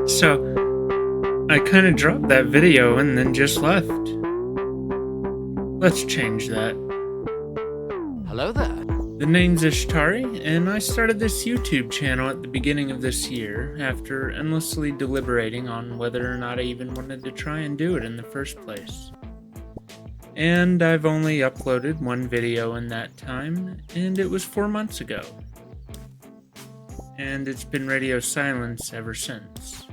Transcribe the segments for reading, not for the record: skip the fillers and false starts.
So I kind of dropped that video and then just left. Let's change that. Hello there. The name's Ishtari, and I started this YouTube channel at the beginning of this year after endlessly deliberating on whether or not I even wanted to try and do it in the first place. And I've only uploaded one video in that time, and it was 4 months ago. And it's been radio silence ever since.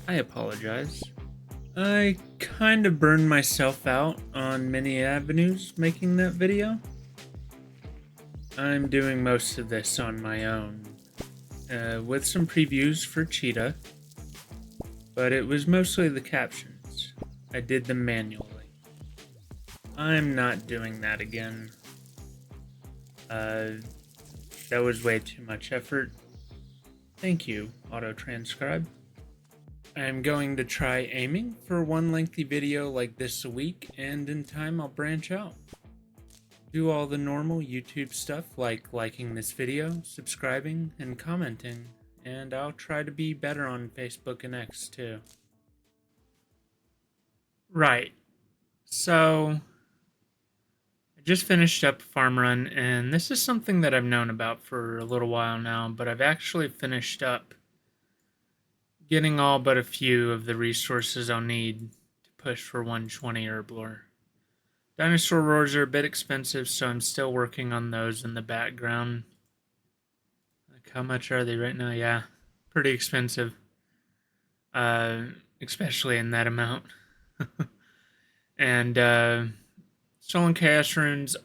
I apologize. I kind of burned myself out on many avenues making that video. I'm doing most of this on my own, with some previews for Cheetah, but it was mostly the captions. I did them manually. I'm not doing that again. That was way too much effort. Thank you, auto-transcribe. I'm going to try aiming for one lengthy video like this a week, and in time I'll branch out. Do all the normal YouTube stuff like liking this video, subscribing, and commenting, and I'll try to be better on Facebook and X too. Right, so I just finished up Farm Run, and this is something that I've known about for a little while now, but I've actually finished up getting all but a few of the resources I'll need to push for 120 Herblore. Dinosaur roars are a bit expensive, so I'm still working on those in the background. Like, how much are they right now? Yeah, pretty expensive. Especially in that amount. And Stolen Chaos Runes,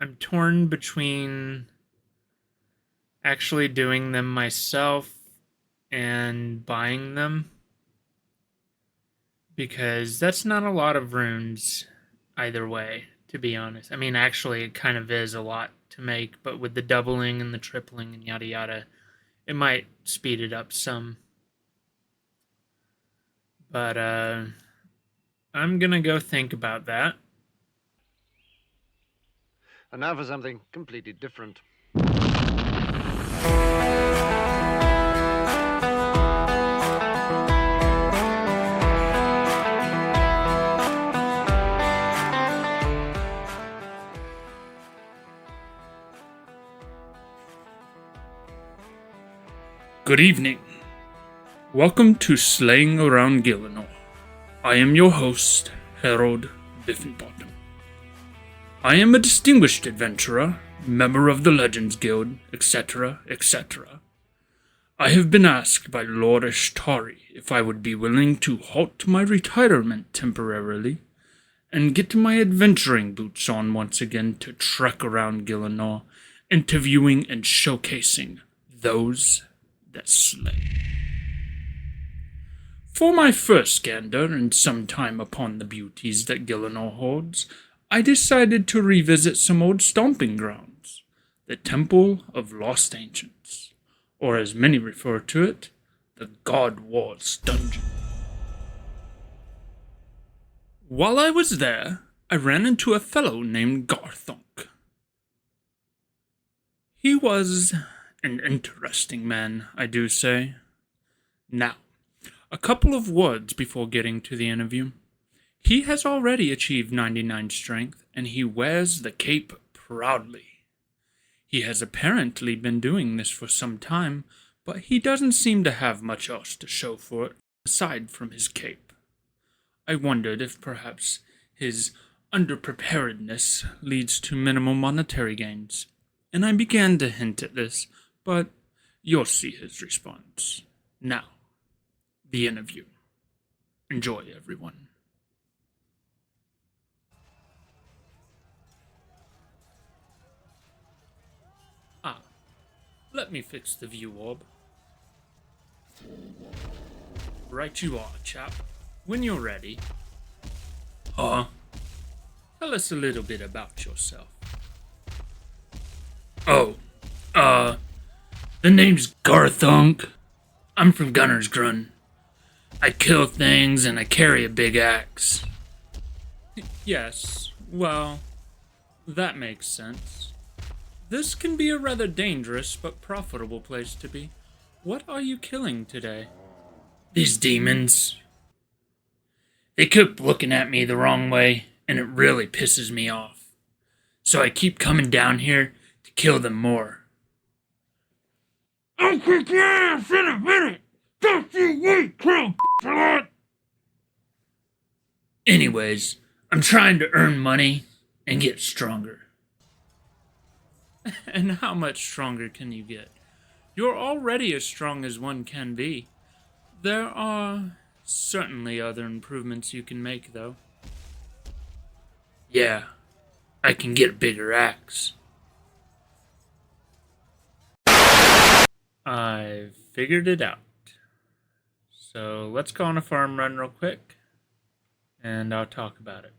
I'm torn between actually doing them myself and buying them, because that's not a lot of runes either way, to be honest. I mean, actually, it kind of is a lot to make, but with the doubling and the tripling and yada yada, it might speed it up some. But I'm gonna go think about that. And now for something completely different. Good evening. Welcome to Slaying Around Gillinor. I am your host, Harold Biffenbottom. I am a distinguished adventurer, member of the Legends Guild, etc., etc. I have been asked by Lord Ishtari if I would be willing to halt my retirement temporarily and get my adventuring boots on once again to trek around Gillinor, interviewing and showcasing those that slay. For my first gander and some time upon the beauties that Gillinor holds, I decided to revisit some old stomping grounds, the Temple of Lost Ancients, or as many refer to it, the God Wars Dungeon. While I was there, I ran into a fellow named Garthunk. He was an interesting man, I do say. Now, a couple of words before getting to the interview. He has already achieved 99 strength, and he wears the cape proudly. He has apparently been doing this for some time, but he doesn't seem to have much else to show for it, aside from his cape. I wondered if perhaps his underpreparedness leads to minimal monetary gains, and I began to hint at this, but you'll see his response. Now, the interview. Enjoy, everyone. Let me fix the view orb. Right you are, chap. When you're ready. Tell us a little bit about yourself. The name's Garthunk. I'm from Gunner's Grun. I kill things and I carry a big axe. Yes, well, that makes sense. This can be a rather dangerous but profitable place to be. What are you killing today? These demons. They keep looking at me the wrong way, and it really pisses me off. So I keep coming down here to kill them more. I'll kick your ass in a minute! Don't you wait, Crow lot! Anyways, I'm trying to earn money and get stronger. And how much stronger can you get? You're already as strong as one can be. There are certainly other improvements you can make, though. Yeah, I can get a bigger axe. I've figured it out. So let's go on a farm run real quick, and I'll talk about it.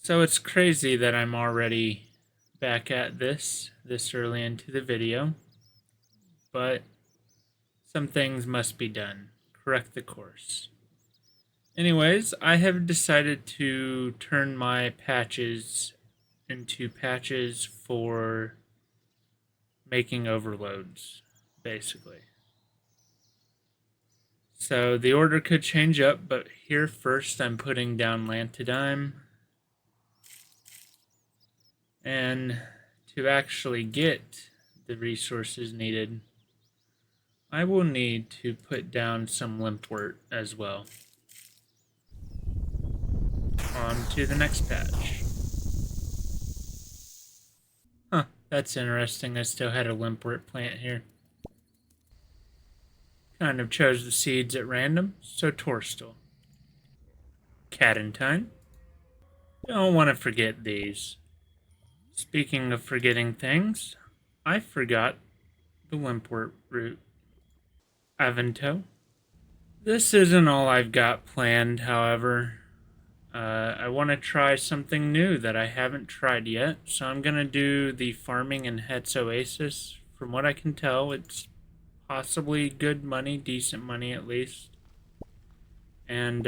So it's crazy that I'm already back at this early into the video, but some things must be done. Correct the course. Anyways, I have decided to turn my patches into patches for making overloads, basically. So the order could change up, but here first I'm putting down lantidime. And to actually get the resources needed, I will need to put down some limpwort as well. On to the next patch. Huh, that's interesting. I still had a limpwort plant here. Kind of chose the seeds at random, so Torstal. Cadentine. Don't want to forget these. Speaking of forgetting things, I forgot the limpwort root. Avento. This isn't all I've got planned, however. I want to try something new that I haven't tried yet, so I'm going to do the farming in Het's Oasis. From what I can tell, it's possibly good money, decent money at least. And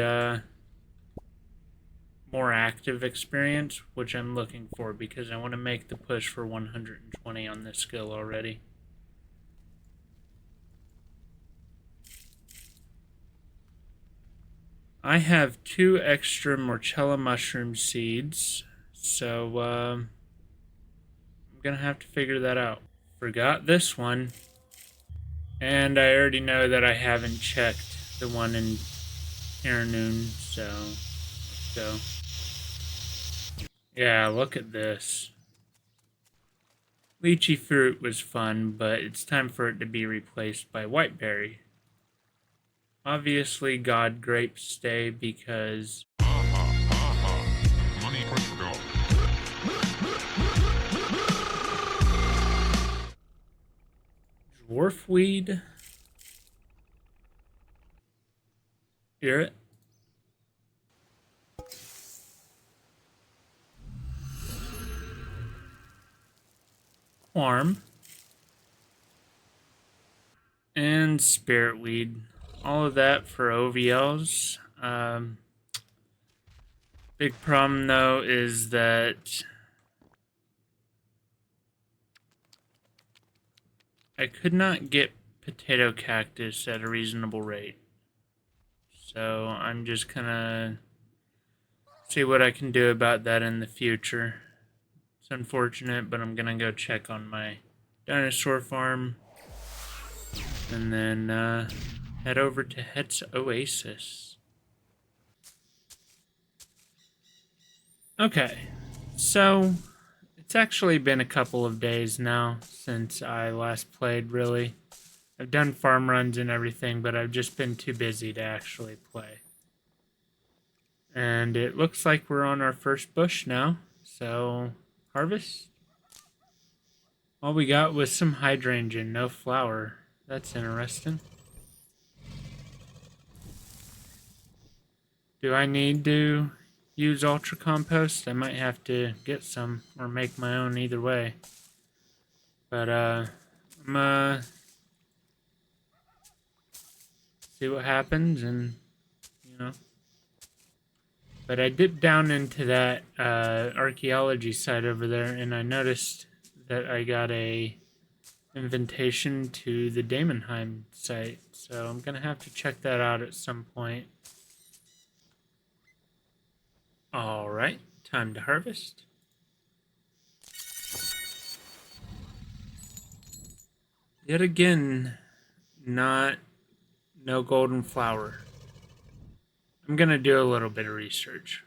more active experience, which I'm looking for because I want to make the push for 120 on this skill already. I have 2 extra Morchella mushroom seeds, so I'm gonna have to figure that out. Forgot this one, and I already know that I haven't checked the one in Iranoon, so let's go. Yeah, look at this. Lychee fruit was fun, but it's time for it to be replaced by whiteberry. Obviously, God grapes stay because money quick go. dwarfweed. Hear it? Quarm. And spiritweed. All of that for OVLs. Big problem though is that I could not get potato cactus at a reasonable rate. So I'm just gonna see what I can do about that in the future. It's unfortunate, but I'm gonna go check on my dinosaur farm and then head over to Het's Oasis. Okay, so it's actually been a couple of days now since I last played, really. I've done farm runs and everything, but I've just been too busy to actually play. And it looks like we're on our first bush now, so harvest. All we got was some hydrangea, no flower. That's interesting. Do I need to use ultra compost? I might have to get some or make my own either way. But I'm see what happens and but I dipped down into that archaeology site over there and I noticed that I got a invitation to the Damonheim site, so I'm gonna have to check that out at some point. Alright, time to harvest. Yet again, no golden flower. I'm gonna do a little bit of research.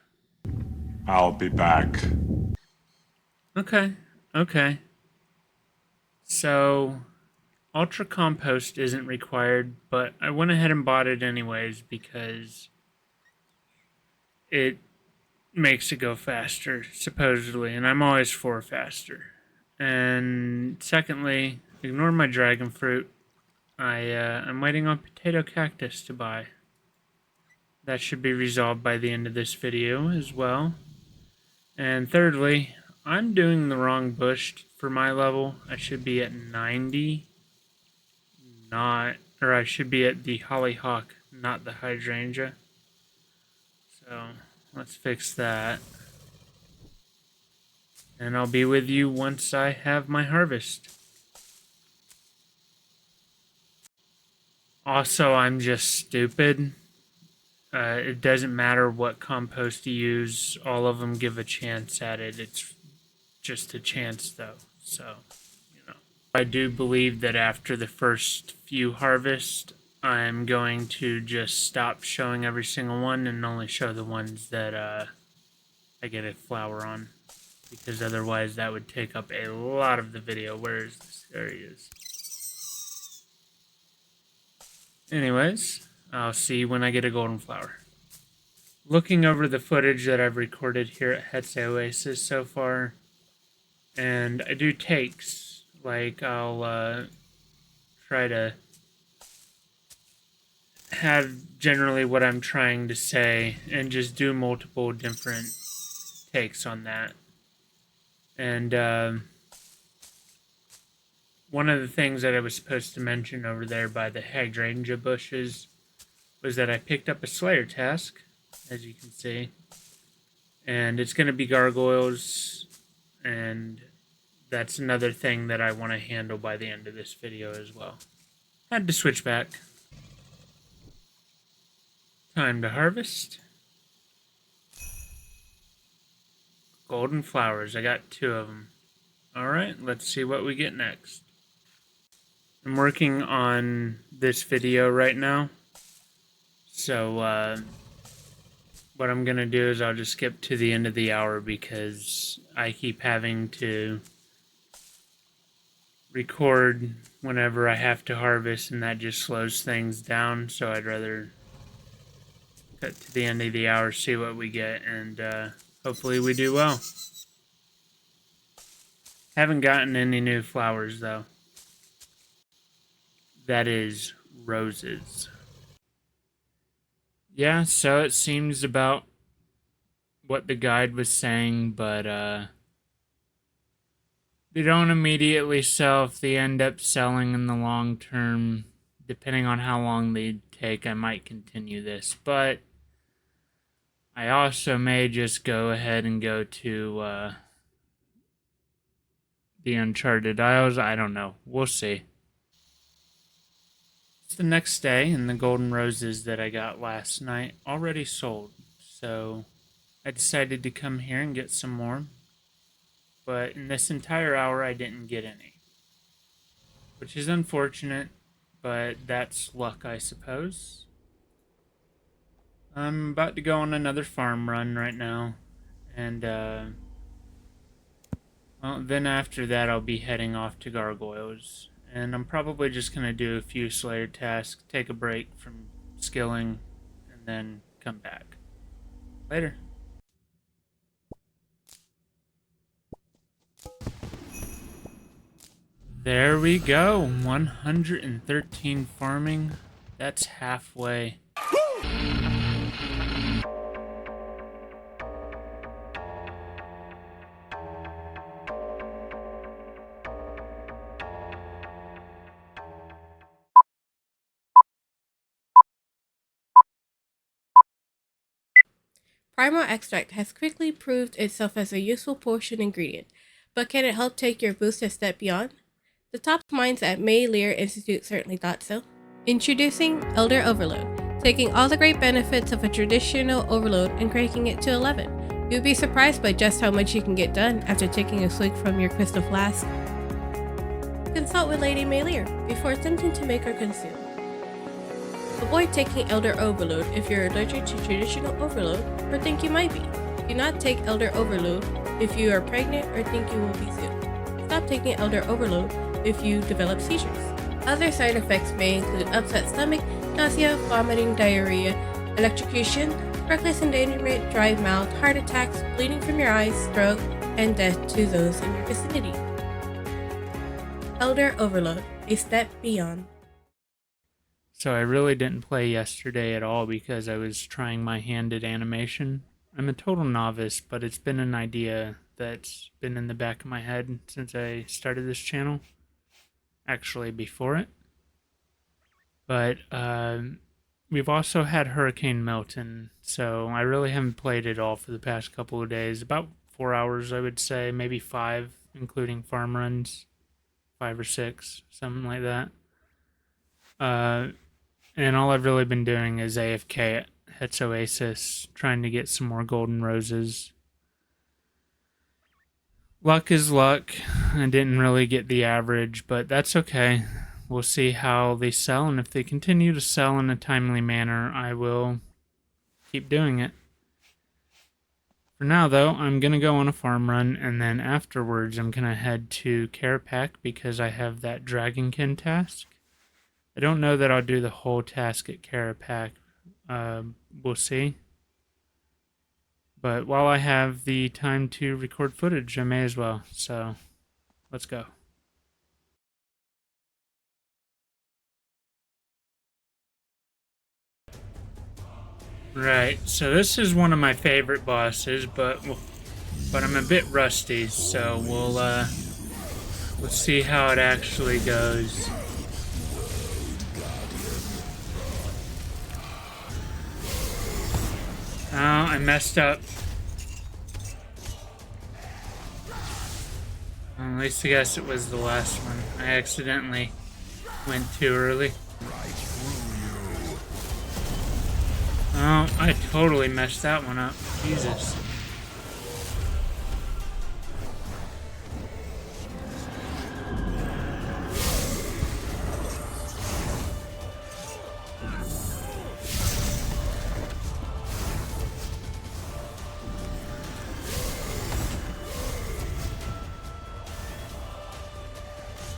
I'll be back. Okay. So, Ultra Compost isn't required, but I went ahead and bought it anyways because it makes it go faster, supposedly, and I'm always for faster. And secondly, ignore my dragon fruit. I'm waiting on potato cactus to buy. That should be resolved by the end of this video as well. And thirdly, I'm doing the wrong bush for my level. I should be at 90, or I should be at the hollyhock, not the hydrangea. So let's fix that. And I'll be with you once I have my harvest. Also, I'm just stupid. It doesn't matter what compost you use. All of them give a chance at it. It's just a chance, though. So, I do believe that after the first few harvests, I'm going to just stop showing every single one and only show the ones that I get a flower on. Because otherwise that would take up a lot of the video. Where is this? There he is. Anyways, I'll see you when I get a golden flower. Looking over the footage that I've recorded here at Hetse Oasis so far, and I do takes. Like, I'll try to have generally what I'm trying to say and just do multiple different takes on that. And one of the things that I was supposed to mention over there by the hydrangea bushes was that I picked up a Slayer task, as you can see. And it's going to be gargoyles, and that's another thing that I want to handle by the end of this video as well. Had to switch back. Time to harvest. Golden flowers, I got 2 of them. Alright, let's see what we get next. I'm working on this video right now. So, what I'm going to do is I'll just skip to the end of the hour because I keep having to record whenever I have to harvest, and that just slows things down. So I'd rather cut to the end of the hour, see what we get, and hopefully we do well. Haven't gotten any new flowers though. That is roses. Yeah, so it seems about what the guide was saying, but they don't immediately sell. If they end up selling in the long term, depending on how long they take, I might continue this. But I also may just go ahead and go to the Uncharted Isles. I don't know. We'll see. It's the next day, and the golden roses that I got last night already sold. So I decided to come here and get some more. But in this entire hour, I didn't get any. Which is unfortunate, but that's luck, I suppose. I'm about to go on another farm run right now. And, well, then after that, I'll be heading off to Gargoyles. And I'm probably just going to do a few Slayer tasks, take a break from skilling, and then come back. Later. There we go. 113 farming. That's halfway. Primal extract has quickly proved itself as a useful potion ingredient, but can it help take your boost a step beyond? The top minds at May Lear Institute certainly thought so. Introducing Elder Overload, taking all the great benefits of a traditional overload and cranking it to 11. You'd be surprised by just how much you can get done after taking a swig from your crystal flask. Consult with Lady May Lear before attempting to make or consume. Avoid taking Elder Overload if you're allergic to traditional overload or think you might be. Do not take Elder Overload if you are pregnant or think you will be soon. Stop taking Elder Overload if you develop seizures. Other side effects may include upset stomach, nausea, vomiting, diarrhea, electrocution, reckless endangerment, dry mouth, heart attacks, bleeding from your eyes, stroke, and death to those in your vicinity. Elder Overload, a step beyond. So I really didn't play yesterday at all because I was trying my hand at animation. I'm a total novice, but it's been an idea that's been in the back of my head since I started this channel. Actually, before it. But we've also had Hurricane Milton, so I really haven't played it all for the past couple of days. About 4 hours, I would say, maybe 5, including farm runs. 5 or 6, something like that. And all I've really been doing is AFK at Het's Oasis, trying to get some more golden roses. Luck is luck. I didn't really get the average, but that's okay. We'll see how they sell, and if they continue to sell in a timely manner, I will keep doing it. For now, though, I'm going to go on a farm run, and then afterwards I'm going to head to Carapac because I have that Dragonkin task. I don't know that I'll do the whole task at Carapac. We'll see. But while I have the time to record footage, I may as well. So, let's go. Right, so this is one of my favorite bosses, but I'm a bit rusty, so we'll see how it actually goes. Oh, I messed up. Well, at least I guess it was the last one. I accidentally went too early. Oh, I totally messed that one up. Jesus.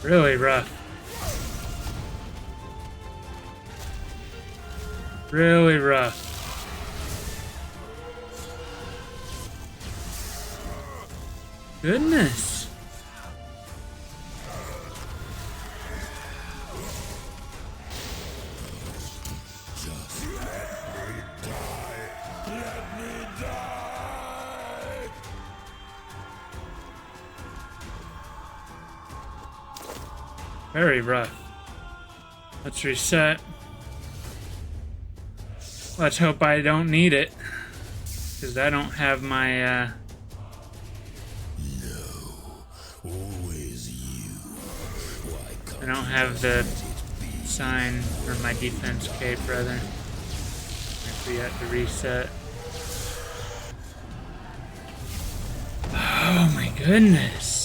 Really rough. Really rough. Goodness. Very rough. Let's reset. Let's hope I don't need it. Because I don't have my, I don't have the sign for my defense cape, rather. If we have to reset. Oh my goodness.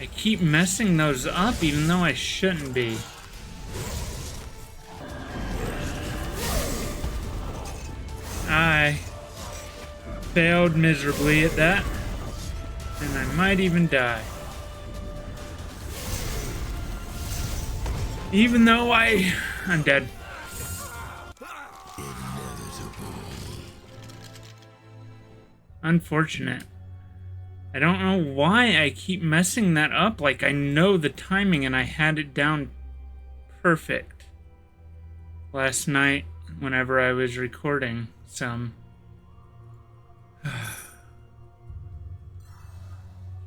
I keep messing those up even though I shouldn't be. I failed miserably at that. And I might even die. Even though I'm dead. Unfortunate. I don't know why I keep messing that up. Like, I know the timing and I had it down perfect last night whenever I was recording some.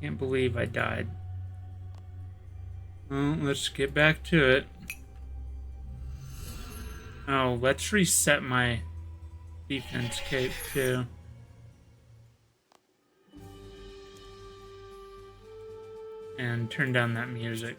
Can't believe I died. Well, let's get back to it. Oh, let's reset my defense cape too. and turn down that music.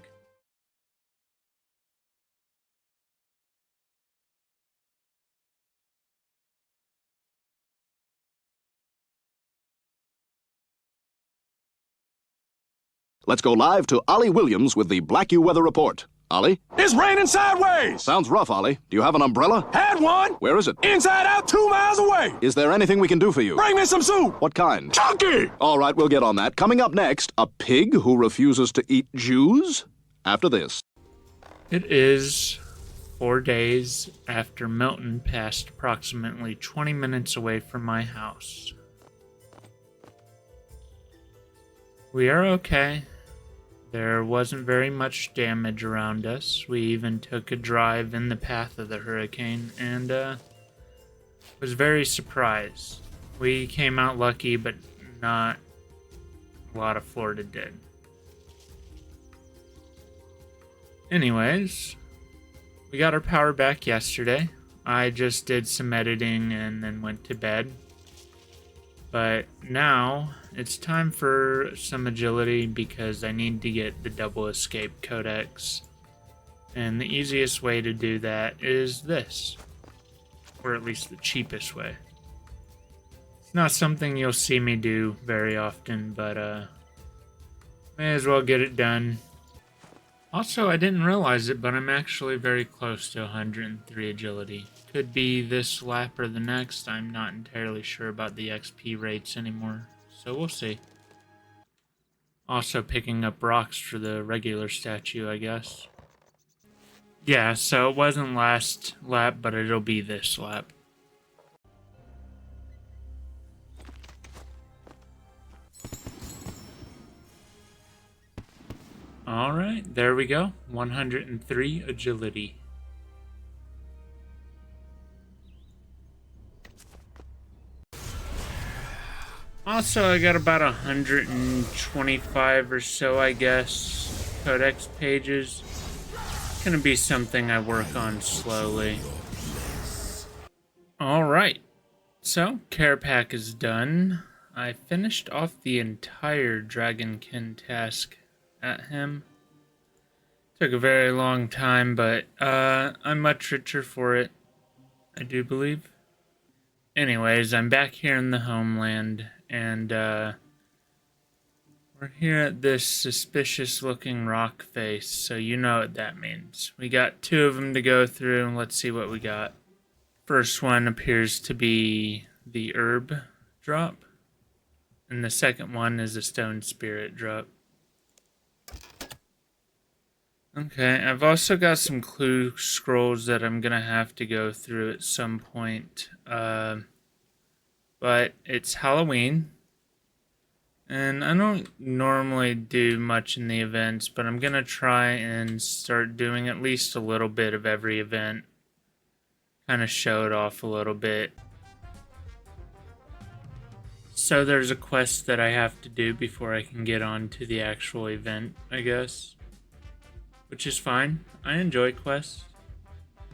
Let's go live to Ollie Williams with the Black U Weather Report. Ollie? It's raining sideways! Sounds rough, Ollie. Do you have an umbrella? Had one! Where is it? Inside out, 2 miles away! Is there anything we can do for you? Bring me some soup! What kind? Chunky! All right, we'll get on that. Coming up next, a pig who refuses to eat Jews? After this. It is 4 days after Milton passed approximately 20 minutes away from my house. We are okay. There wasn't very much damage around us. We even took a drive in the path of the hurricane and was very surprised. We came out lucky, but not a lot of Florida did. Anyways, we got our power back yesterday. I just did some editing and then went to bed. But now it's time for some agility because I need to get the double escape codex. And the easiest way to do that is this. Or at least the cheapest way. It's not something you'll see me do very often, but may as well get it done. Also, I didn't realize it, but I'm actually very close to 103 agility. Could be this lap or the next. I'm not entirely sure about the XP rates anymore, so we'll see. Also picking up rocks for the regular statue, I guess. Yeah, so it wasn't last lap, but it'll be this lap. Alright, there we go. 103 agility. Also, I got about 125 or so, I guess, codex pages. It's gonna be something I work on slowly. Alright, so care pack is done. I finished off the entire Dragonkin task at him. Took a very long time, but I'm much richer for it, I do believe. Anyways, I'm back here in the homeland, and we're here at this suspicious looking rock face, so you know what that means. We got 2 of them to go through, and let's see what we got. First one appears to be the herb drop, and the second one is a stone spirit drop. Okay, I've also got some clue scrolls that I'm gonna have to go through at some point. But it's Halloween, and I don't normally do much in the events, but I'm gonna try and start doing at least a little bit of every event. Kind of show it off a little bit. So there's a quest that I have to do before I can get on to the actual event, I guess. Which is fine. I enjoy quests.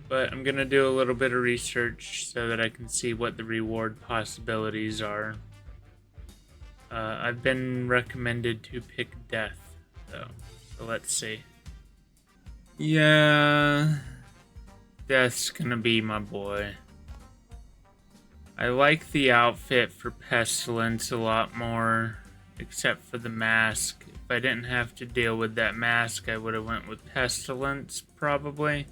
But I'm going to do a little bit of research so that I can see what the reward possibilities are. I've been recommended to pick death, though. So let's see. Yeah, death's going to be my boy. I like the outfit for Pestilence a lot more, except for the mask. If I didn't have to deal with that mask, I would have went with Pestilence, probably.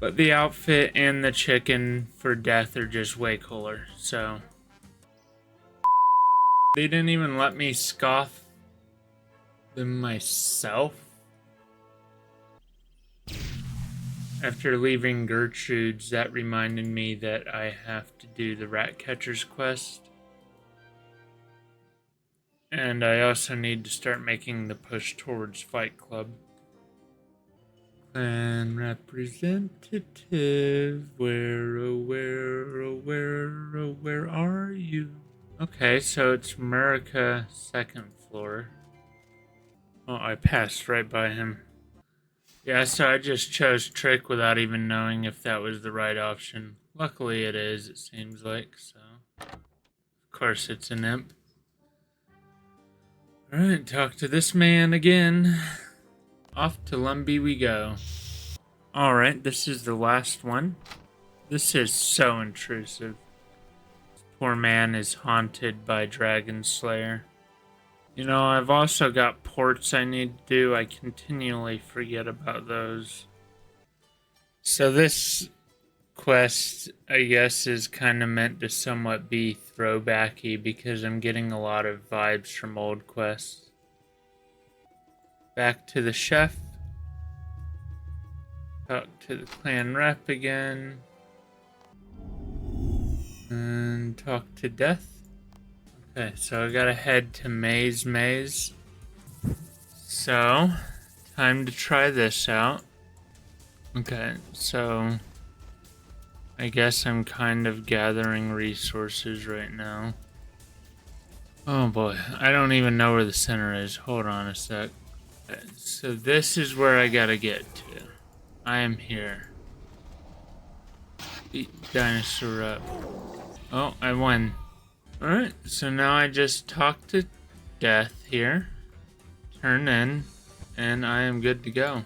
But the outfit and the chicken for death are just way cooler, so... They didn't even let me scoff them myself? After leaving Gertrude's, that reminded me that I have to do the Rat Catcher's quest. And I also need to start making the push towards Fight Club. Clan representative, where, oh, where, oh, where, oh, where are you? Okay, so it's America, 2nd floor. Oh, I passed right by him. Yeah, so I just chose Trick without even knowing if that was the right option. Luckily it is, it seems like, so. Of course it's an imp. Alright, talk to this man again. Off to Lumbee we go. Alright, this is the last one. This is so intrusive. This poor man is haunted by Dragon Slayer. You know, I've also got ports I need to do. I continually forget about those. So this quest, I guess, is kind of meant to somewhat be throwbacky because I'm getting a lot of vibes from old quests. Back to the chef. Talk to the clan rep again. And talk to Death. Okay, so I gotta head to Maze. So, time to try this out. Okay, so I guess I'm kind of gathering resources right now. Oh boy, I don't even know where the center is. Hold on a sec. Okay, so this is where I gotta get to. I am here. Beat dinosaur up. Oh, I won. Alright, so now I just talk to Death here. Turn in, and I am good to go.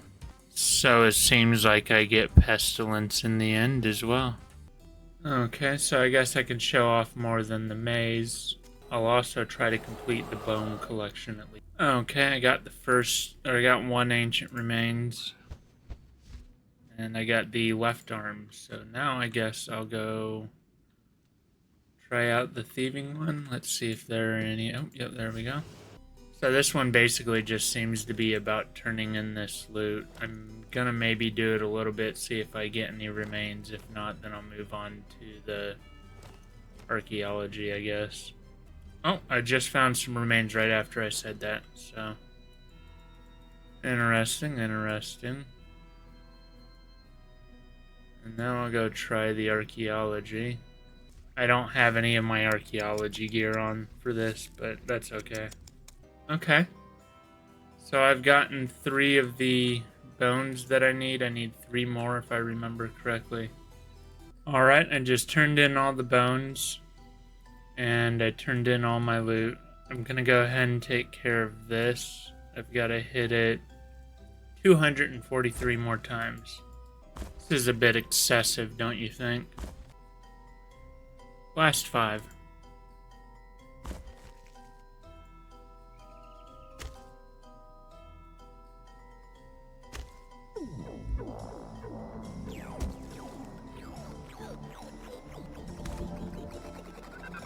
So it seems like I get Pestilence in the end as well. Okay, so I guess I can show off more than the maze. I'll also try to complete the bone collection at least. Okay, I got I got one ancient remains. And I got the left arm, so now I guess I'll go try out the thieving one. Let's see if there are any. Oh, yep, there we go. So this one basically just seems to be about turning in this loot. I'm gonna maybe do it a little bit, see if I get any remains. If not, then I'll move on to the archaeology, I guess. Oh, I just found some remains right after I said that, so. Interesting. And now I'll go try the archaeology. I don't have any of my archaeology gear on for this, but that's okay. Okay. So I've gotten 3 of the bones that I need. I need 3 more if I remember correctly. Alright, I just turned in all the bones. And I turned in all my loot. I'm gonna go ahead and take care of this. I've gotta hit it 243 more times. This is a bit excessive, don't you think? Last 5.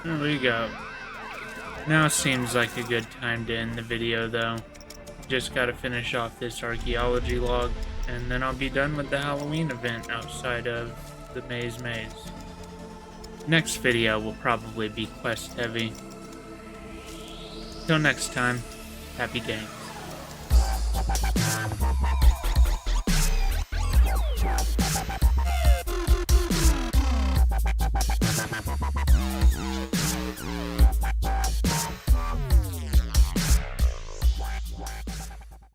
There we go. Now seems like a good time to end the video though. Just gotta finish off this archaeology log, and then I'll be done with the Halloween event outside of the maze. Next video will probably be quest heavy. Till next time, happy games.